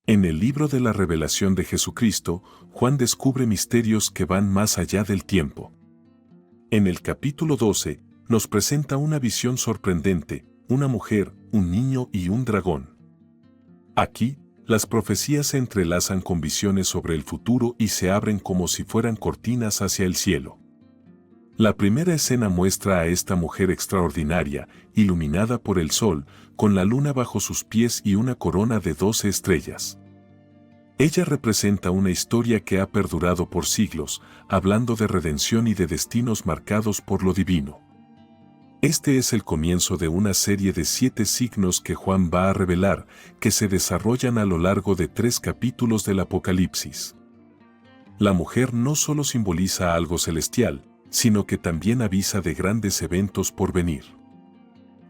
En el libro de la revelación de Jesucristo, Juan descubre misterios que van más allá del tiempo. En el capítulo 12, nos presenta una visión sorprendente, una mujer, un niño y un dragón. Aquí, las profecías se entrelazan con visiones sobre el futuro y se abren como si fueran cortinas hacia el cielo. La primera escena muestra a esta mujer extraordinaria, iluminada por el sol, con la luna bajo sus pies y una corona de 12 estrellas. Ella representa una historia que ha perdurado por siglos, hablando de redención y de destinos marcados por lo divino. Este es el comienzo de una serie de 7 signos que Juan va a revelar, que se desarrollan a lo largo de 3 capítulos del Apocalipsis. La mujer no solo simboliza algo celestial, sino que también avisa de grandes eventos por venir.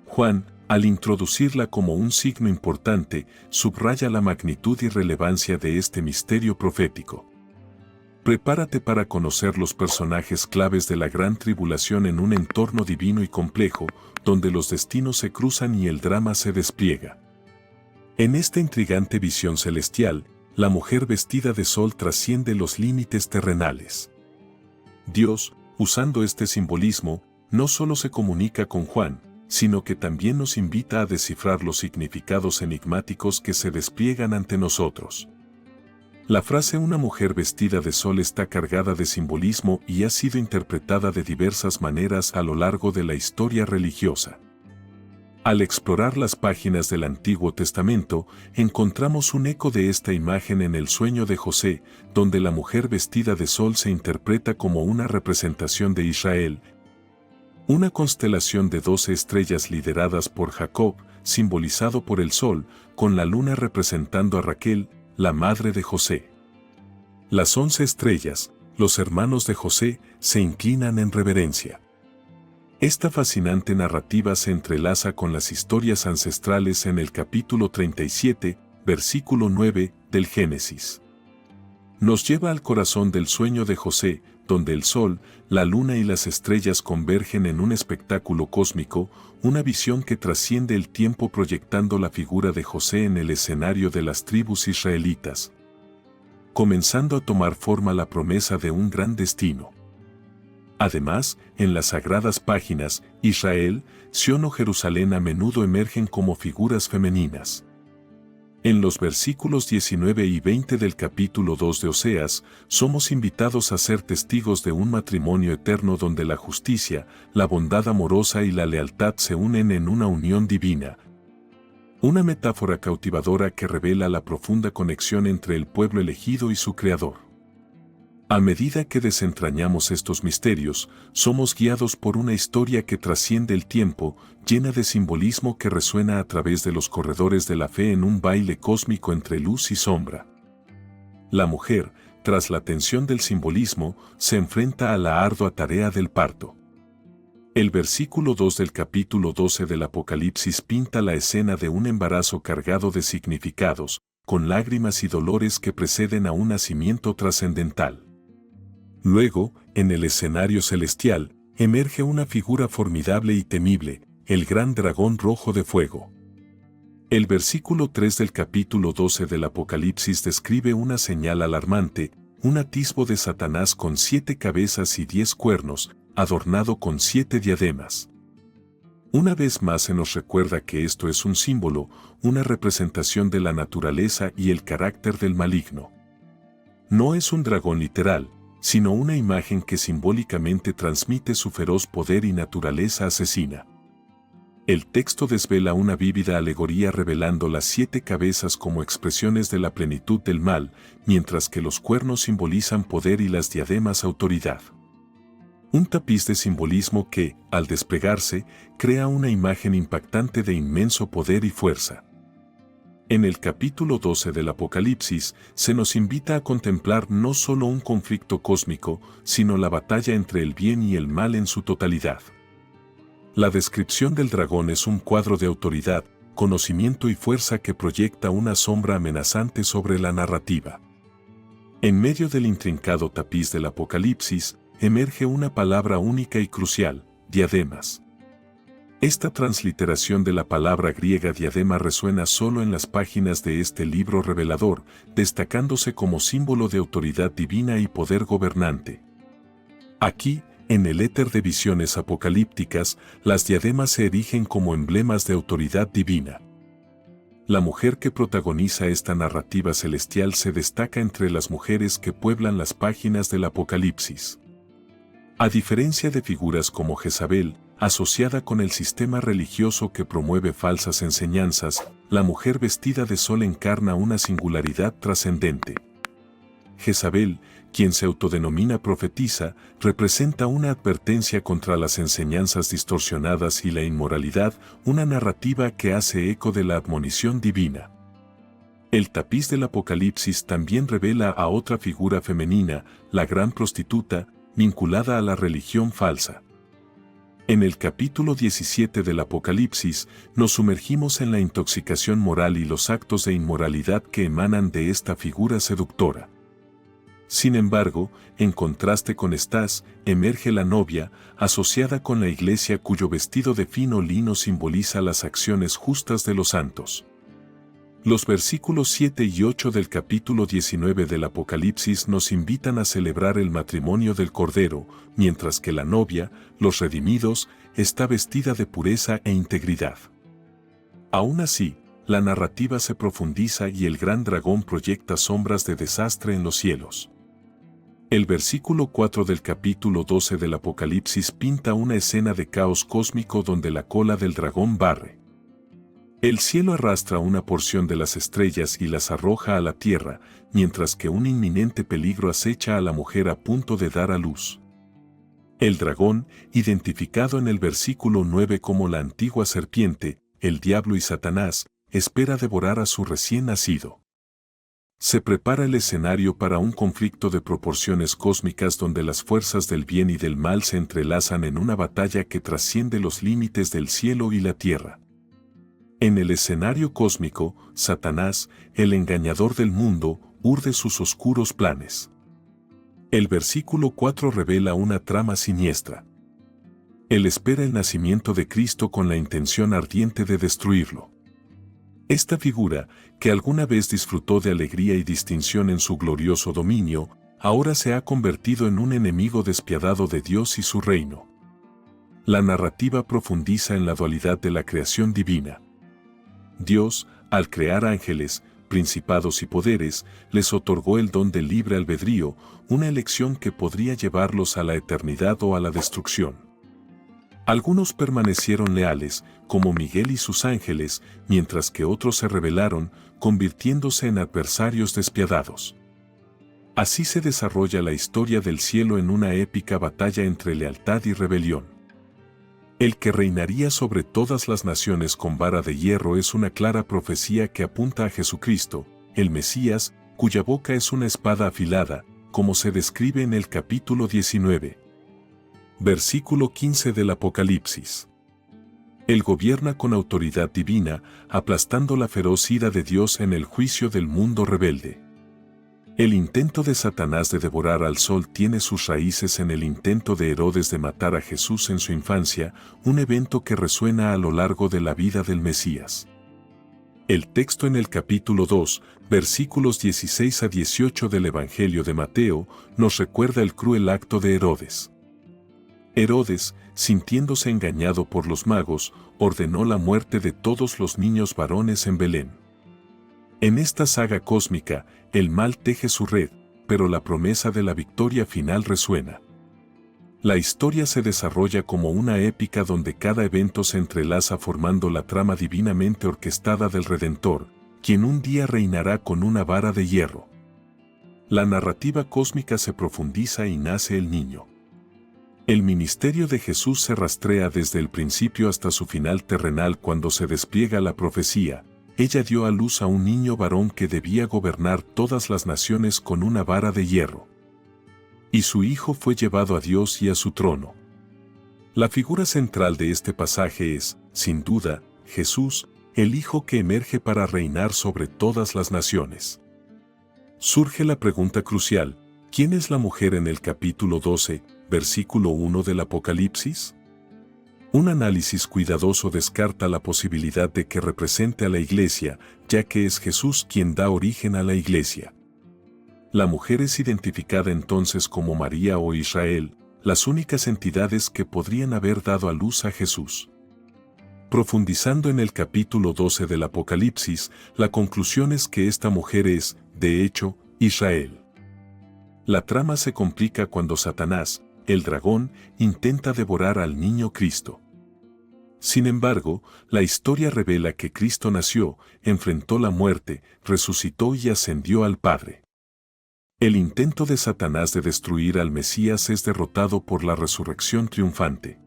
Juan, al introducirla como un signo importante, subraya la magnitud y relevancia de este misterio profético. Prepárate para conocer los personajes claves de la gran tribulación en un entorno divino y complejo, donde los destinos se cruzan y el drama se despliega. En esta intrigante visión celestial, la mujer vestida de sol trasciende los límites terrenales. Dios, usando este simbolismo, no solo se comunica con Juan, sino que también nos invita a descifrar los significados enigmáticos que se despliegan ante nosotros. La frase "una mujer vestida de sol" está cargada de simbolismo y ha sido interpretada de diversas maneras a lo largo de la historia religiosa. Al explorar las páginas del Antiguo Testamento, encontramos un eco de esta imagen en el sueño de José, donde la mujer vestida de sol se interpreta como una representación de Israel, una constelación de 12 estrellas lideradas por Jacob, simbolizado por el sol, con la luna representando a Raquel, la madre de José. Las 11 estrellas, los hermanos de José, se inclinan en reverencia. Esta fascinante narrativa se entrelaza con las historias ancestrales en el capítulo 37, versículo 9, del Génesis. Nos lleva al corazón del sueño de José, donde el sol, la luna y las estrellas convergen en un espectáculo cósmico, una visión que trasciende el tiempo proyectando la figura de José en el escenario de las tribus israelitas, comenzando a tomar forma la promesa de un gran destino. Además, en las sagradas páginas, Israel, Sión o Jerusalén a menudo emergen como figuras femeninas. En los versículos 19 y 20 del capítulo 2 de Oseas, somos invitados a ser testigos de un matrimonio eterno donde la justicia, la bondad amorosa y la lealtad se unen en una unión divina. Una metáfora cautivadora que revela la profunda conexión entre el pueblo elegido y su Creador. A medida que desentrañamos estos misterios, somos guiados por una historia que trasciende el tiempo, llena de simbolismo que resuena a través de los corredores de la fe en un baile cósmico entre luz y sombra. La mujer, tras la tensión del simbolismo, se enfrenta a la ardua tarea del parto. El versículo 2 del capítulo 12 del Apocalipsis pinta la escena de un embarazo cargado de significados, con lágrimas y dolores que preceden a un nacimiento trascendental. Luego, en el escenario celestial, emerge una figura formidable y temible, el gran dragón rojo de fuego. El versículo 3 del capítulo 12 del Apocalipsis describe una señal alarmante, un atisbo de Satanás con 7 cabezas y 10 cuernos, adornado con 7 diademas. Una vez más se nos recuerda que esto es un símbolo, una representación de la naturaleza y el carácter del maligno. No es un dragón literal, sino una imagen que simbólicamente transmite su feroz poder y naturaleza asesina. El texto desvela una vívida alegoría revelando las 7 cabezas como expresiones de la plenitud del mal, mientras que los cuernos simbolizan poder y las diademas autoridad. Un tapiz de simbolismo que, al desplegarse, crea una imagen impactante de inmenso poder y fuerza. En el capítulo 12 del Apocalipsis, se nos invita a contemplar no solo un conflicto cósmico, sino la batalla entre el bien y el mal en su totalidad. La descripción del dragón es un cuadro de autoridad, conocimiento y fuerza que proyecta una sombra amenazante sobre la narrativa. En medio del intrincado tapiz del Apocalipsis, emerge una palabra única y crucial: diademas. Esta transliteración de la palabra griega diadema resuena solo en las páginas de este libro revelador, destacándose como símbolo de autoridad divina y poder gobernante. Aquí, en el éter de visiones apocalípticas, las diademas se erigen como emblemas de autoridad divina. La mujer que protagoniza esta narrativa celestial se destaca entre las mujeres que pueblan las páginas del Apocalipsis. A diferencia de figuras como Jezabel, asociada con el sistema religioso que promueve falsas enseñanzas, la mujer vestida de sol encarna una singularidad trascendente. Jezabel, quien se autodenomina profetisa, representa una advertencia contra las enseñanzas distorsionadas y la inmoralidad, una narrativa que hace eco de la admonición divina. El tapiz del Apocalipsis también revela a otra figura femenina, la gran prostituta, vinculada a la religión falsa. En el capítulo 17 del Apocalipsis, nos sumergimos en la intoxicación moral y los actos de inmoralidad que emanan de esta figura seductora. Sin embargo, en contraste con estas, emerge la novia, asociada con la iglesia cuyo vestido de fino lino simboliza las acciones justas de los santos. Los versículos 7 y 8 del capítulo 19 del Apocalipsis nos invitan a celebrar el matrimonio del Cordero, mientras que la novia, los redimidos, está vestida de pureza e integridad. Aún así, la narrativa se profundiza y el gran dragón proyecta sombras de desastre en los cielos. El versículo 4 del capítulo 12 del Apocalipsis pinta una escena de caos cósmico donde la cola del dragón barre. El cielo arrastra una porción de las estrellas y las arroja a la tierra, mientras que un inminente peligro acecha a la mujer a punto de dar a luz. El dragón, identificado en el versículo 9 como la antigua serpiente, el diablo y Satanás, espera devorar a su recién nacido. Se prepara el escenario para un conflicto de proporciones cósmicas donde las fuerzas del bien y del mal se entrelazan en una batalla que trasciende los límites del cielo y la tierra. En el escenario cósmico, Satanás, el engañador del mundo, urde sus oscuros planes. El versículo 4 revela una trama siniestra. Él espera el nacimiento de Cristo con la intención ardiente de destruirlo. Esta figura, que alguna vez disfrutó de alegría y distinción en su glorioso dominio, ahora se ha convertido en un enemigo despiadado de Dios y su reino. La narrativa profundiza en la dualidad de la creación divina. Dios, al crear ángeles, principados y poderes, les otorgó el don del libre albedrío, una elección que podría llevarlos a la eternidad o a la destrucción. Algunos permanecieron leales, como Miguel y sus ángeles, mientras que otros se rebelaron, convirtiéndose en adversarios despiadados. Así se desarrolla la historia del cielo en una épica batalla entre lealtad y rebelión. El que reinaría sobre todas las naciones con vara de hierro es una clara profecía que apunta a Jesucristo, el Mesías, cuya boca es una espada afilada, como se describe en el capítulo 19. Versículo 15 del Apocalipsis. Él gobierna con autoridad divina, aplastando la feroz ira de Dios en el juicio del mundo rebelde. El intento de Satanás de devorar al sol tiene sus raíces en el intento de Herodes de matar a Jesús en su infancia, un evento que resuena a lo largo de la vida del Mesías. El texto en el capítulo 2, versículos 16 a 18 del Evangelio de Mateo, nos recuerda el cruel acto de Herodes. Herodes, sintiéndose engañado por los magos, ordenó la muerte de todos los niños varones en Belén. En esta saga cósmica, el mal teje su red, pero la promesa de la victoria final resuena. La historia se desarrolla como una épica donde cada evento se entrelaza formando la trama divinamente orquestada del Redentor, quien un día reinará con una vara de hierro. La narrativa cósmica se profundiza y nace el niño. El ministerio de Jesús se rastrea desde el principio hasta su final terrenal cuando se despliega la profecía. Ella dio a luz a un niño varón que debía gobernar todas las naciones con una vara de hierro. Y su hijo fue llevado a Dios y a su trono. La figura central de este pasaje es, sin duda, Jesús, el Hijo que emerge para reinar sobre todas las naciones. Surge la pregunta crucial: ¿quién es la mujer en el capítulo 12, versículo 1 del Apocalipsis? Un análisis cuidadoso descarta la posibilidad de que represente a la Iglesia, ya que es Jesús quien da origen a la Iglesia. La mujer es identificada entonces como María o Israel, las únicas entidades que podrían haber dado a luz a Jesús. Profundizando en el capítulo 12 del Apocalipsis, la conclusión es que esta mujer es, de hecho, Israel. La trama se complica cuando Satanás, el dragón, intenta devorar al niño Cristo. Sin embargo, la historia revela que Cristo nació, enfrentó la muerte, resucitó y ascendió al Padre. El intento de Satanás de destruir al Mesías es derrotado por la resurrección triunfante.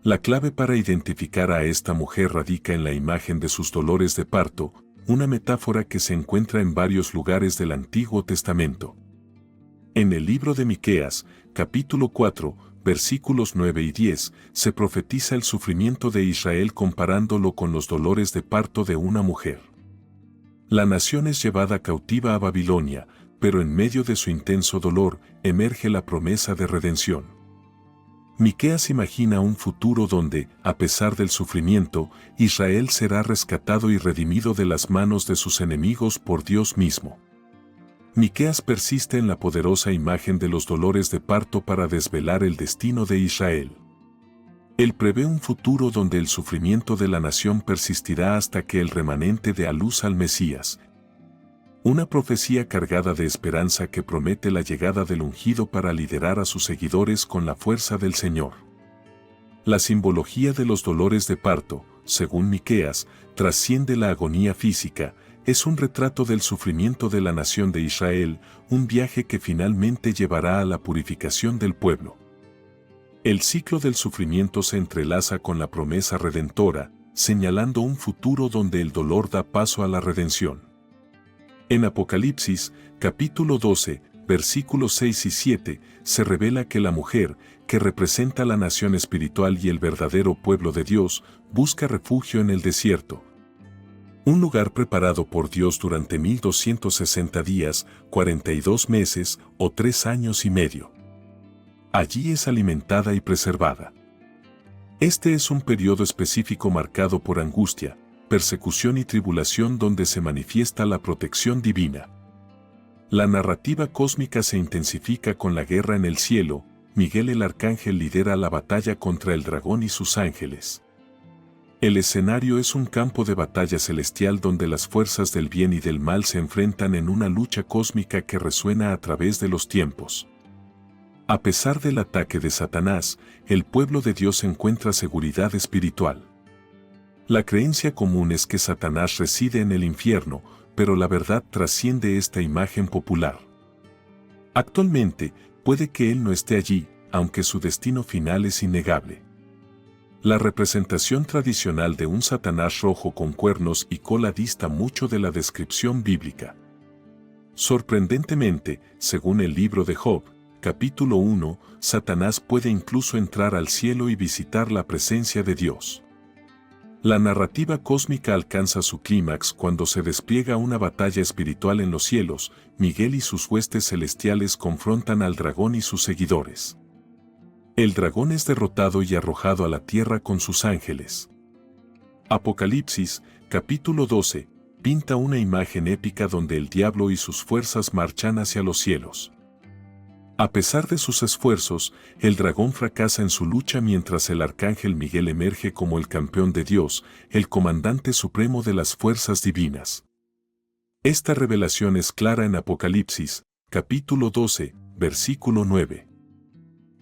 La clave para identificar a esta mujer radica en la imagen de sus dolores de parto, una metáfora que se encuentra en varios lugares del Antiguo Testamento. En el libro de Miqueas, capítulo 4, versículos 9 y 10, se profetiza el sufrimiento de Israel comparándolo con los dolores de parto de una mujer. La nación es llevada cautiva a Babilonia, pero en medio de su intenso dolor emerge la promesa de redención. Miqueas imagina un futuro donde, a pesar del sufrimiento, Israel será rescatado y redimido de las manos de sus enemigos por Dios mismo. Miqueas persiste en la poderosa imagen de los dolores de parto para desvelar el destino de Israel. Él prevé un futuro donde el sufrimiento de la nación persistirá hasta que el remanente dé a luz al Mesías. Una profecía cargada de esperanza que promete la llegada del ungido para liderar a sus seguidores con la fuerza del Señor. La simbología de los dolores de parto, según Miqueas, trasciende la agonía física. Es un retrato del sufrimiento de la nación de Israel, un viaje que finalmente llevará a la purificación del pueblo. El ciclo del sufrimiento se entrelaza con la promesa redentora, señalando un futuro donde el dolor da paso a la redención. En Apocalipsis, capítulo 12, versículos 6 y 7, se revela que la mujer, que representa la nación espiritual y el verdadero pueblo de Dios, busca refugio en el desierto. Un lugar preparado por Dios durante 1260 días, 42 meses o 3 años y medio. Allí es alimentada y preservada. Este es un periodo específico marcado por angustia, persecución y tribulación donde se manifiesta la protección divina. La narrativa cósmica se intensifica con la guerra en el cielo. Miguel el arcángel lidera la batalla contra el dragón y sus ángeles. El escenario es un campo de batalla celestial donde las fuerzas del bien y del mal se enfrentan en una lucha cósmica que resuena a través de los tiempos. A pesar del ataque de Satanás, el pueblo de Dios encuentra seguridad espiritual. La creencia común es que Satanás reside en el infierno, pero la verdad trasciende esta imagen popular. Actualmente, puede que él no esté allí, aunque su destino final es innegable. La representación tradicional de un Satanás rojo con cuernos y cola dista mucho de la descripción bíblica. Sorprendentemente, según el libro de Job, capítulo 1, Satanás puede incluso entrar al cielo y visitar la presencia de Dios. La narrativa cósmica alcanza su clímax cuando se despliega una batalla espiritual en los cielos. Miguel y sus huestes celestiales confrontan al dragón y sus seguidores. El dragón es derrotado y arrojado a la tierra con sus ángeles. Apocalipsis, capítulo 12, pinta una imagen épica donde el diablo y sus fuerzas marchan hacia los cielos. A pesar de sus esfuerzos, el dragón fracasa en su lucha mientras el arcángel Miguel emerge como el campeón de Dios, el comandante supremo de las fuerzas divinas. Esta revelación es clara en Apocalipsis, capítulo 12, versículo 9.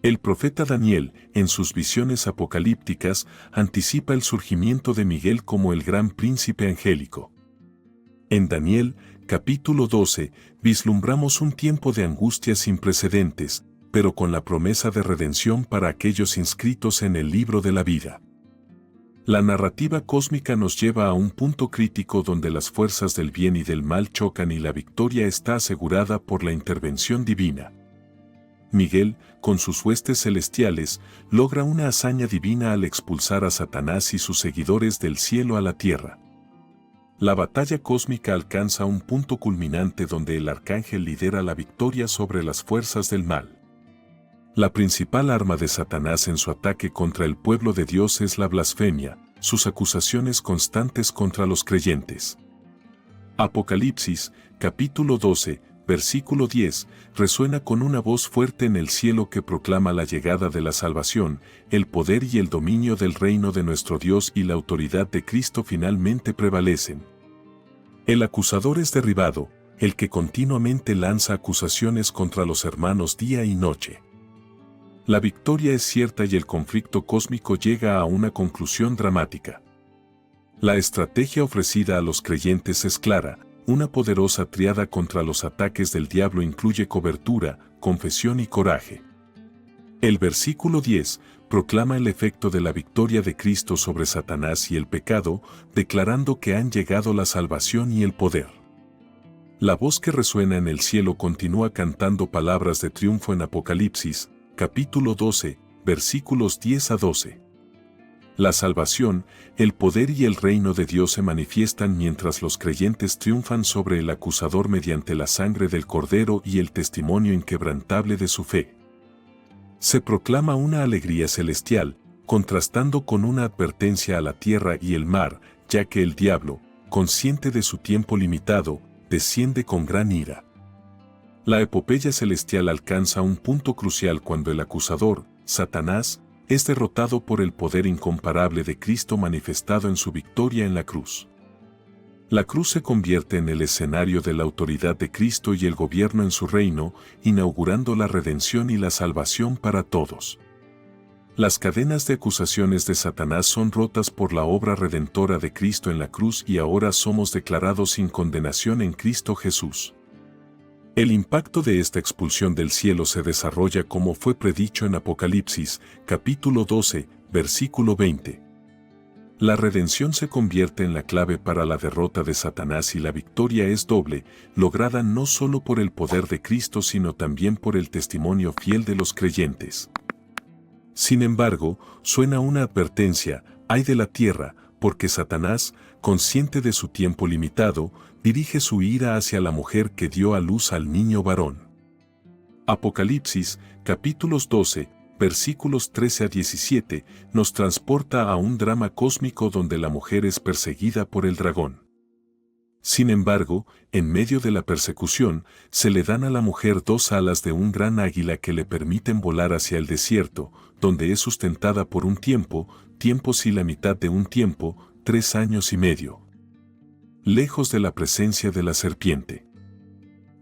El profeta Daniel, en sus visiones apocalípticas, anticipa el surgimiento de Miguel como el gran príncipe angélico. En Daniel, capítulo 12, vislumbramos un tiempo de angustia sin precedentes, pero con la promesa de redención para aquellos inscritos en el libro de la vida. La narrativa cósmica nos lleva a un punto crítico donde las fuerzas del bien y del mal chocan y la victoria está asegurada por la intervención divina. Miguel, con sus huestes celestiales, logra una hazaña divina al expulsar a Satanás y sus seguidores del cielo a la tierra. La batalla cósmica alcanza un punto culminante donde el arcángel lidera la victoria sobre las fuerzas del mal. La principal arma de Satanás en su ataque contra el pueblo de Dios es la blasfemia, sus acusaciones constantes contra los creyentes. Apocalipsis, capítulo 12, versículo 10, resuena con una voz fuerte en el cielo que proclama la llegada de la salvación, el poder y el dominio del reino de nuestro Dios y la autoridad de Cristo finalmente prevalecen. El acusador es derribado, el que continuamente lanza acusaciones contra los hermanos día y noche. La victoria es cierta y el conflicto cósmico llega a una conclusión dramática. La estrategia ofrecida a los creyentes es clara, una poderosa triada contra los ataques del diablo incluye cobertura, confesión y coraje. El versículo 10 proclama el efecto de la victoria de Cristo sobre Satanás y el pecado, declarando que han llegado la salvación y el poder. La voz que resuena en el cielo continúa cantando palabras de triunfo en Apocalipsis, capítulo 12, versículos 10 a 12. La salvación, el poder y el reino de Dios se manifiestan mientras los creyentes triunfan sobre el acusador mediante la sangre del Cordero y el testimonio inquebrantable de su fe. Se proclama una alegría celestial, contrastando con una advertencia a la tierra y el mar, ya que el diablo, consciente de su tiempo limitado, desciende con gran ira. La epopeya celestial alcanza un punto crucial cuando el acusador, Satanás, es derrotado por el poder incomparable de Cristo manifestado en su victoria en la cruz. La cruz se convierte en el escenario de la autoridad de Cristo y el gobierno en su reino, inaugurando la redención y la salvación para todos. Las cadenas de acusaciones de Satanás son rotas por la obra redentora de Cristo en la cruz y ahora somos declarados sin condenación en Cristo Jesús. El impacto de esta expulsión del cielo se desarrolla como fue predicho en Apocalipsis, capítulo 12, versículo 20. La redención se convierte en la clave para la derrota de Satanás y la victoria es doble, lograda no solo por el poder de Cristo sino también por el testimonio fiel de los creyentes. Sin embargo, suena una advertencia, ¡ay de la tierra!, porque Satanás, consciente de su tiempo limitado, dirige su ira hacia la mujer que dio a luz al niño varón. Apocalipsis, capítulos 12, versículos 13 a 17, nos transporta a un drama cósmico donde la mujer es perseguida por el dragón. Sin embargo, en medio de la persecución, se le dan a la mujer dos alas de un gran águila que le permiten volar hacia el desierto, donde es sustentada por un tiempo, tiempos y la mitad de un tiempo, 3 años y medio. Lejos de la presencia de la serpiente.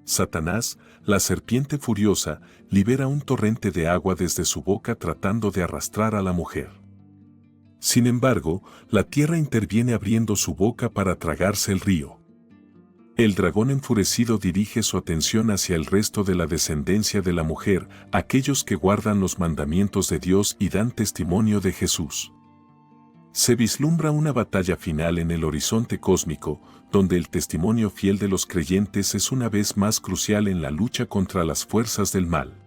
Satanás, la serpiente furiosa, libera un torrente de agua desde su boca tratando de arrastrar a la mujer. Sin embargo, la tierra interviene abriendo su boca para tragarse el río. El dragón enfurecido dirige su atención hacia el resto de la descendencia de la mujer, aquellos que guardan los mandamientos de Dios y dan testimonio de Jesús. Se vislumbra una batalla final en el horizonte cósmico, donde el testimonio fiel de los creyentes es una vez más crucial en la lucha contra las fuerzas del mal.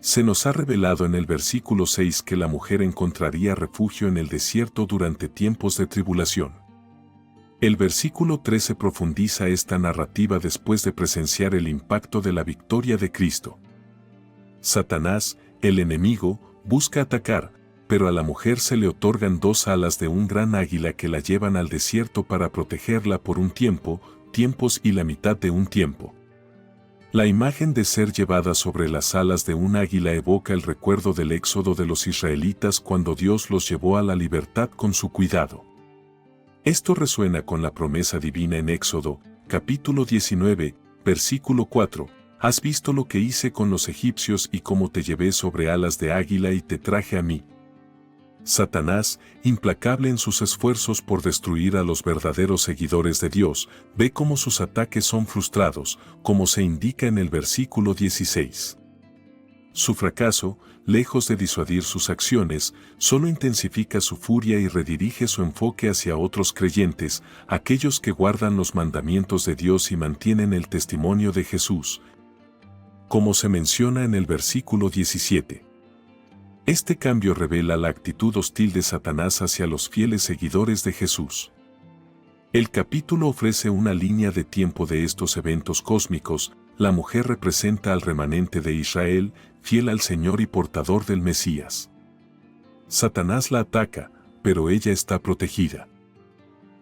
Se nos ha revelado en el versículo 6 que la mujer encontraría refugio en el desierto durante tiempos de tribulación. El versículo 13 profundiza esta narrativa después de presenciar el impacto de la victoria de Cristo. Satanás, el enemigo, busca atacar, pero a la mujer se le otorgan dos alas de un gran águila que la llevan al desierto para protegerla por un tiempo, tiempos y la mitad de un tiempo. La imagen de ser llevada sobre las alas de un águila evoca el recuerdo del éxodo de los israelitas cuando Dios los llevó a la libertad con su cuidado. Esto resuena con la promesa divina en Éxodo, capítulo 19, versículo 4. Has visto lo que hice con los egipcios y cómo te llevé sobre alas de águila y te traje a mí. Satanás, implacable en sus esfuerzos por destruir a los verdaderos seguidores de Dios, ve cómo sus ataques son frustrados, como se indica en el versículo 16. Su fracaso, lejos de disuadir sus acciones, solo intensifica su furia y redirige su enfoque hacia otros creyentes, aquellos que guardan los mandamientos de Dios y mantienen el testimonio de Jesús, como se menciona en el versículo 17. Este cambio revela la actitud hostil de Satanás hacia los fieles seguidores de Jesús. El capítulo ofrece una línea de tiempo de estos eventos cósmicos, la mujer representa al remanente de Israel, fiel al Señor y portador del Mesías. Satanás la ataca, pero ella está protegida.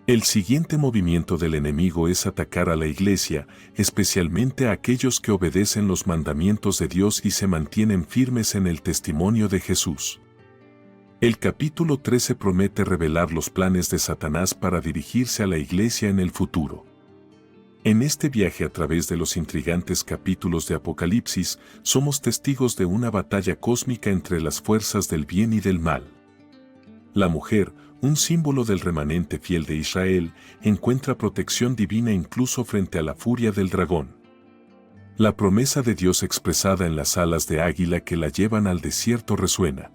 El siguiente movimiento del enemigo es atacar a la iglesia, especialmente a aquellos que obedecen los mandamientos de Dios y se mantienen firmes en el testimonio de Jesús. El capítulo 13 promete revelar los planes de Satanás para dirigirse a la iglesia en el futuro. En este viaje a través de los intrigantes capítulos de Apocalipsis, somos testigos de una batalla cósmica entre las fuerzas del bien y del mal. La mujer, un símbolo del remanente fiel de Israel, encuentra protección divina incluso frente a la furia del dragón. La promesa de Dios expresada en las alas de águila que la llevan al desierto resuena.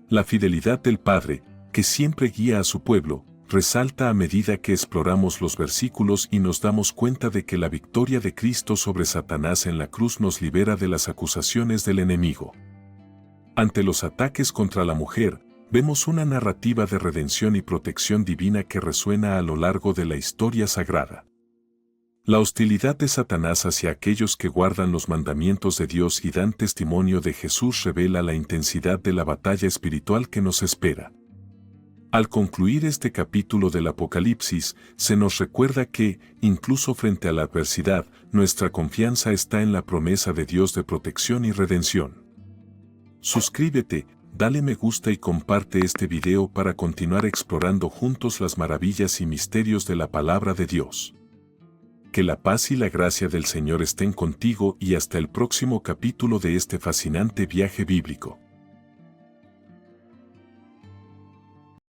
La fidelidad del Padre, que siempre guía a su pueblo, resalta a medida que exploramos los versículos y nos damos cuenta de que la victoria de Cristo sobre Satanás en la cruz nos libera de las acusaciones del enemigo. Ante los ataques contra la mujer, vemos una narrativa de redención y protección divina que resuena a lo largo de la historia sagrada. La hostilidad de Satanás hacia aquellos que guardan los mandamientos de Dios y dan testimonio de Jesús revela la intensidad de la batalla espiritual que nos espera. Al concluir este capítulo del Apocalipsis, se nos recuerda que, incluso frente a la adversidad, nuestra confianza está en la promesa de Dios de protección y redención. Suscríbete, dale me gusta y comparte este video para continuar explorando juntos las maravillas y misterios de la palabra de Dios. Que la paz y la gracia del Señor estén contigo y hasta el próximo capítulo de este fascinante viaje bíblico.